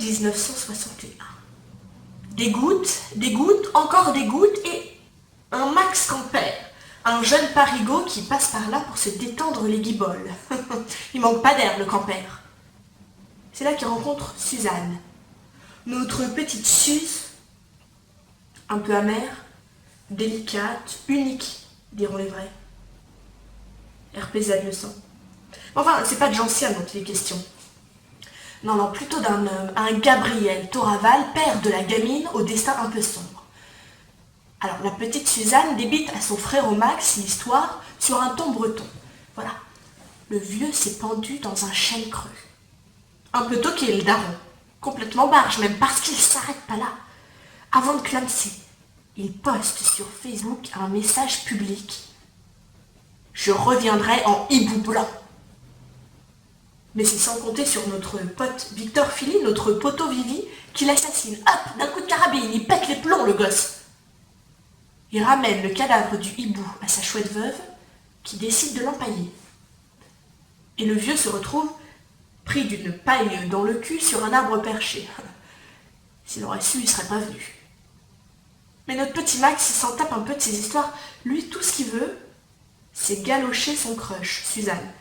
1961. Des gouttes, encore des gouttes et un Max Camper, un jeune parigot qui passe par là pour se détendre les guiboles. Il manque pas d'air, le Camper. C'est là qu'il rencontre Suzanne, notre petite Suze, un peu amère, délicate, unique, diront les vrais. RPZ le sang. Enfin, c'est pas de Gentiane dont il est question. Non, plutôt d'un homme, un Gabriel Toraval, père de la gamine au destin un peu sombre. Alors, la petite Suzanne débite à son frère au Max l'histoire sur un ton breton. Voilà. Le vieux s'est pendu dans un chêne creux. Un peu toqué, le daron. Complètement barge, même parce qu'il s'arrête pas là. Avant de clamser, il poste sur Facebook un message public. Je reviendrai en hibou blanc. Mais c'est sans compter sur notre pote Victor Philly, notre poteau Vivi, qui l'assassine. Hop, d'un coup de carabine, il pète les plombs, le gosse. Il ramène le cadavre du hibou à sa chouette veuve, qui décide de l'empailler. Et le vieux se retrouve pris d'une paille dans le cul sur un arbre perché. S'il aurait su, il serait pas venu. Mais notre petit Max, il s'en tape un peu de ces histoires. Lui, tout ce qu'il veut, c'est galocher son crush, Suzanne.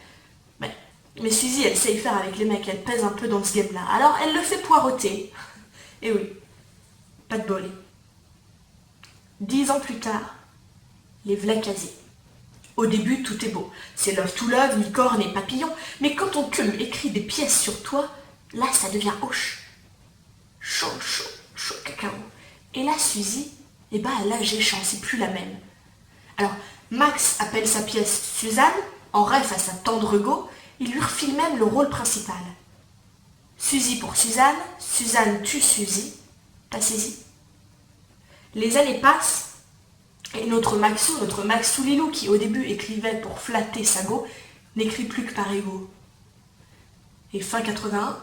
Mais Suzy, elle sait y faire avec les mecs, elle pèse un peu dans ce game-là. Alors, elle le fait poireauter. Et oui, pas de bol. 10 ans plus tard, les v'là casés. Au début, tout est beau. C'est love to love, licorne et papillon. Mais quand on écrit des pièces sur toi, là, ça devient hoche. Chaud cacao. Et là, Suzy, elle a lâché chance, c'est plus la même. Alors, Max appelle sa pièce Suzanne, en ref à sa tendre go. Il lui refile même le rôle principal. Suzy pour Suzanne, Suzanne tue Suzy. T'as saisi? Les années passent, et notre Maxou Lilou, qui au début écrivait pour flatter sa go, n'écrit plus que par ego. Et fin 81,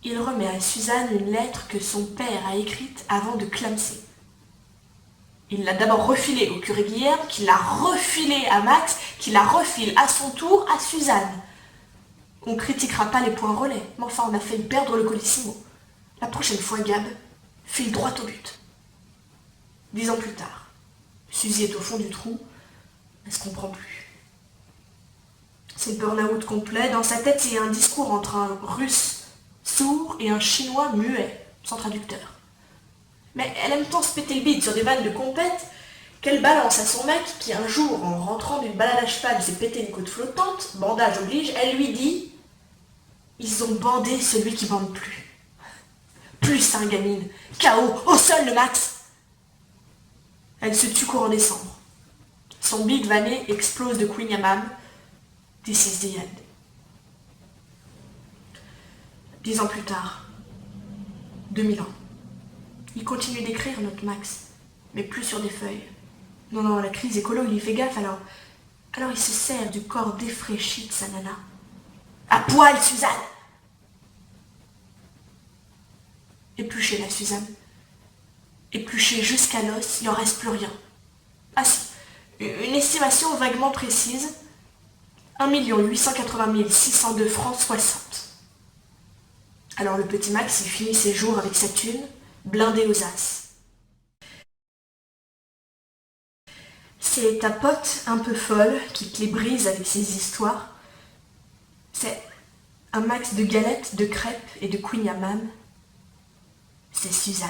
il remet à Suzanne une lettre que son père a écrite avant de clamser. Il l'a d'abord refilée au curé Guilherme, qui l'a refilée à Max, qui la refile à son tour à Suzanne. On critiquera pas les points relais, mais enfin on a failli perdre le Colissimo. La prochaine fois, Gab, file droit au but. 10 ans plus tard, Suzy est au fond du trou, elle se comprend plus. C'est le burn-out complet, dans sa tête il y a un discours entre un russe sourd et un chinois muet, sans traducteur. Mais elle aime tant se péter le bide sur des vannes de compète qu'elle balance à son mec qui un jour, en rentrant d'une balade à cheval, s'est pété une côte flottante, bandage oblige, elle lui dit « Ils ont bandé celui qui bande plus. » Plus un gamine. KO, au sol le Max. Elle se tue courant décembre. Son big vanné explose de Queen Yamam. This is the end. 10 ans plus tard. 2000 ans. Il continue d'écrire, notre Max, mais plus sur des feuilles. Non, la crise écolo, il y fait gaffe, alors il se sert du corps défraîchi de sa nana. À poil, Suzanne! Épluchez la Suzanne. Épluchez jusqu'à l'os, il n'en reste plus rien. Ah si, une estimation vaguement précise, 1 880 602 francs 60. Alors le petit Max, il finit ses jours avec sa thune, blindé aux as. C'est ta pote un peu folle qui te les brise avec ses histoires. C'est un max de galettes, de crêpes et de Queen Yamam. C'est Suzanne.